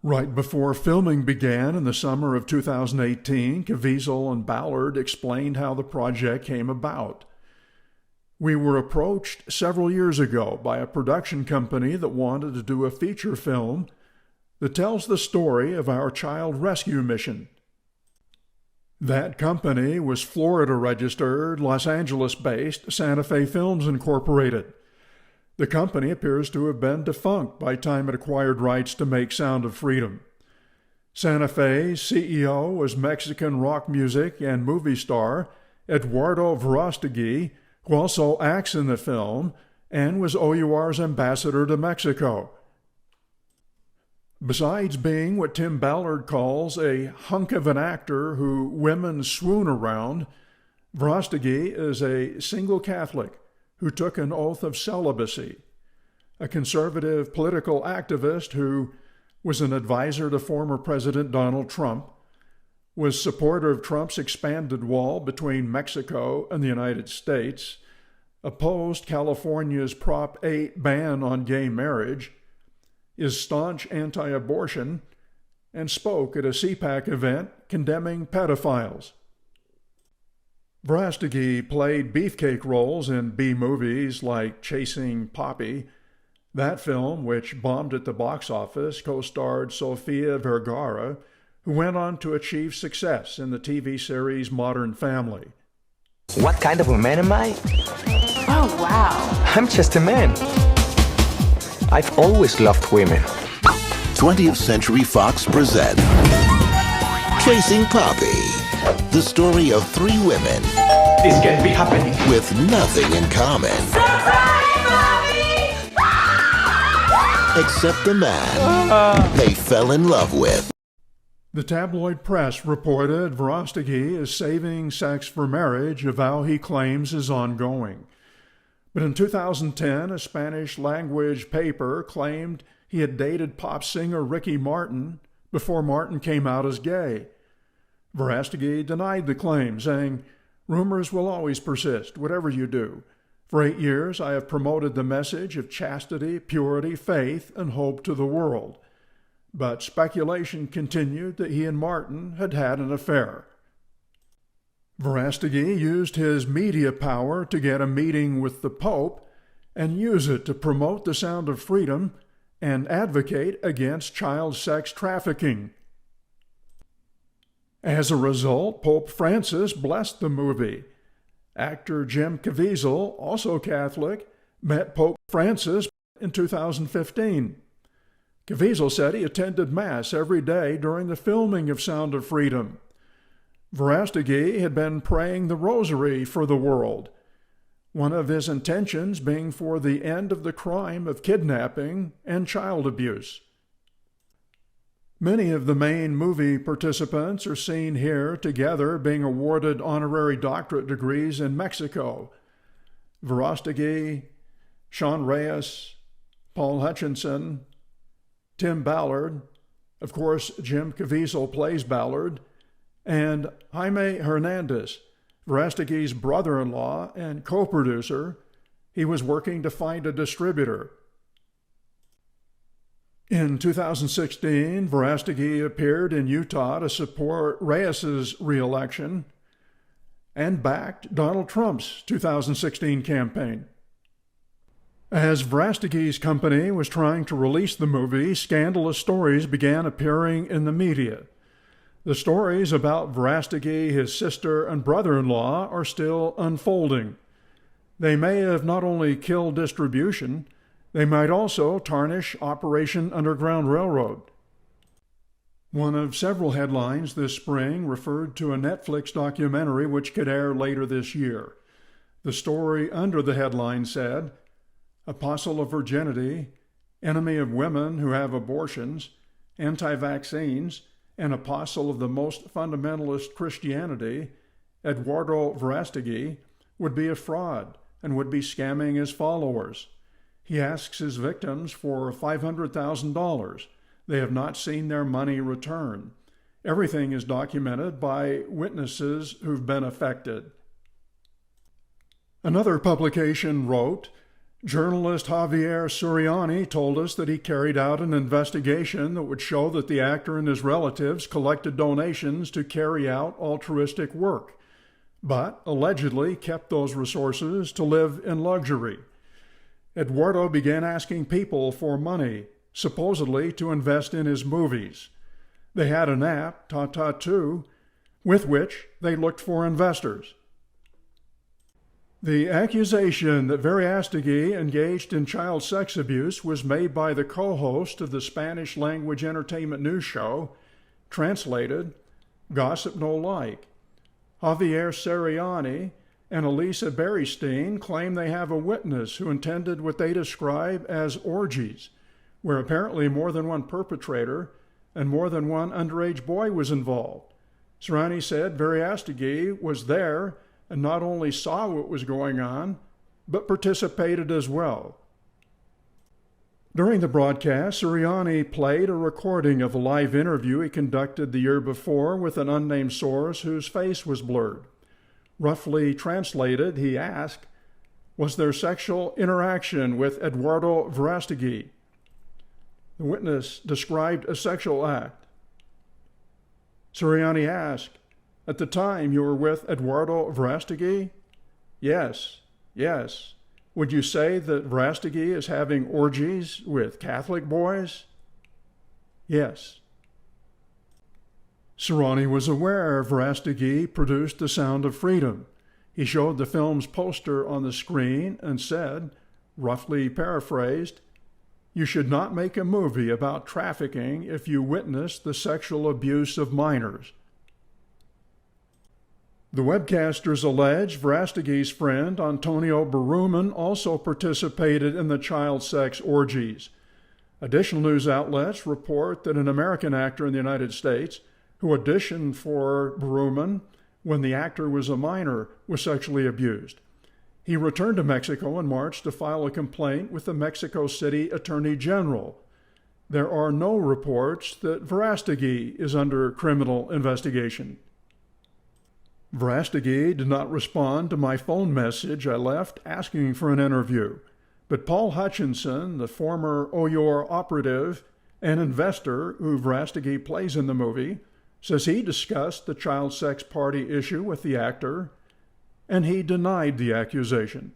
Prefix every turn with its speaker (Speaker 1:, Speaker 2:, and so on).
Speaker 1: Right before filming began in the summer of 2018, Caviezel and Ballard explained how the project came about. We were approached several years ago by a production company that wanted to do a feature film that tells the story of our child rescue mission. That company was Florida-registered, Los Angeles-based Santa Fe Films Incorporated. The company appears to have been defunct by the time it acquired rights to make Sound of Freedom. Santa Fe's CEO was Mexican rock music and movie star Eduardo Verastegui, who also acts in the film and was OUR's ambassador to Mexico. Besides being what Tim Ballard calls a hunk of an actor who women swoon around, Verastegui is a single Catholic who took an oath of celibacy, a conservative political activist who was an advisor to former President Donald Trump, was supporter of Trump's expanded wall between Mexico and the United States, opposed California's Prop 8 ban on gay marriage, is staunch anti-abortion, and spoke at a CPAC event condemning pedophiles. Verastegui played beefcake roles in B-movies like Chasing Poppy. That film, which bombed at the box office, co-starred Sofia Vergara, who went on to achieve success in the TV series Modern Family.
Speaker 2: What kind of a man am I?
Speaker 3: Oh, wow.
Speaker 2: I'm just a man. I've always loved women.
Speaker 4: 20th Century Fox presents Chasing Poppy, the story of three women
Speaker 2: This can't be happening.
Speaker 4: with nothing in common.
Speaker 3: Surprise, Mommy!
Speaker 4: Except the man they fell in love with.
Speaker 1: The tabloid press reported Verastegui is saving sex for marriage, a vow he claims is ongoing. But in 2010, a Spanish-language paper claimed he had dated pop singer Ricky Martin before Martin came out as gay. Verastegui denied the claim, saying, "Rumors will always persist, whatever you do. For 8 years, I have promoted the message of chastity, purity, faith, and hope to the world." But speculation continued that he and Martin had had an affair. Verastegui used his media power to get a meeting with the Pope and use it to promote the Sound of Freedom and advocate against child sex trafficking. As a result, Pope Francis blessed the movie. Actor Jim Caviezel, also Catholic, met Pope Francis in 2015. Caviezel said he attended Mass every day during the filming of Sound of Freedom. Verastegui had been praying the rosary for the world, one of his intentions being for the end of the crime of kidnapping and child abuse. Many of the main movie participants are seen here together being awarded honorary doctorate degrees in Mexico. Verastegui, Sean Reyes, Paul Hutchinson, Tim Ballard, of course Jim Caviezel plays Ballard, and Jaime Hernandez, Verastegui's brother-in-law and co-producer. He was working to find a distributor. In 2016, Verastegui appeared in Utah to support Reyes's re-election and backed Donald Trump's 2016 campaign. As Verastegui's company was trying to release the movie, scandalous stories began appearing in the media. The stories about Verastegui, his sister, and brother-in-law are still unfolding. They may have not only killed distribution, they might also tarnish Operation Underground Railroad. One of several headlines this spring referred to a Netflix documentary which could air later this year. The story under the headline said, "Apostle of Virginity, Enemy of Women Who Have Abortions, Anti-Vaccines, and Apostle of the Most Fundamentalist Christianity, Eduardo Verastegui would be a fraud and would be scamming his followers. He asks his victims for $500,000. They have not seen their money return. Everything is documented by witnesses who've been affected." Another publication wrote, Journalist Javier Suriani told us that he carried out an investigation that would show that the actor and his relatives collected donations to carry out altruistic work, but allegedly kept those resources to live in luxury. Eduardo began asking people for money, supposedly to invest in his movies. They had an app, Tata 2, with which they looked for investors. The accusation that Verastegui engaged in child sex abuse was made by the co-host of the Spanish-language entertainment news show, translated, Gossip No Like. Javier Suriani and Elisa Berestein claim they have a witness who attended what they describe as orgies, where apparently more than one perpetrator and more than one underage boy was involved. Suriani said Verastegui was there and not only saw what was going on, but participated as well. During the broadcast, Suriani played a recording of a live interview he conducted the year before with an unnamed source whose face was blurred. Roughly translated, he asked, "Was there sexual interaction with Eduardo Verastegui?" The witness described a sexual act. Suriani asked, "At the time you were with Eduardo Verastegui?" Yes. Would you say that Verastegui is having orgies with Catholic boys?" Yes. Suriani was aware Verastegui produced The Sound of Freedom. He showed the film's poster on the screen and said, roughly paraphrased, "You should not make a movie about trafficking if you witness the sexual abuse of minors." The webcasters allege Verastegui's friend Antonio Berumen also participated in the child sex orgies. Additional news outlets report that an American actor in the United States who auditioned for Berumen when the actor was a minor was sexually abused. He returned to Mexico in March to file a complaint with the Mexico City Attorney General. There are no reports that Verastegui is under criminal investigation. Verastegui did not respond to my phone message I left asking for an interview, but Paul Hutchinson, the former OYOR operative and investor who Verastegui plays in the movie, says he discussed the child sex party issue with the actor, and he denied the accusation.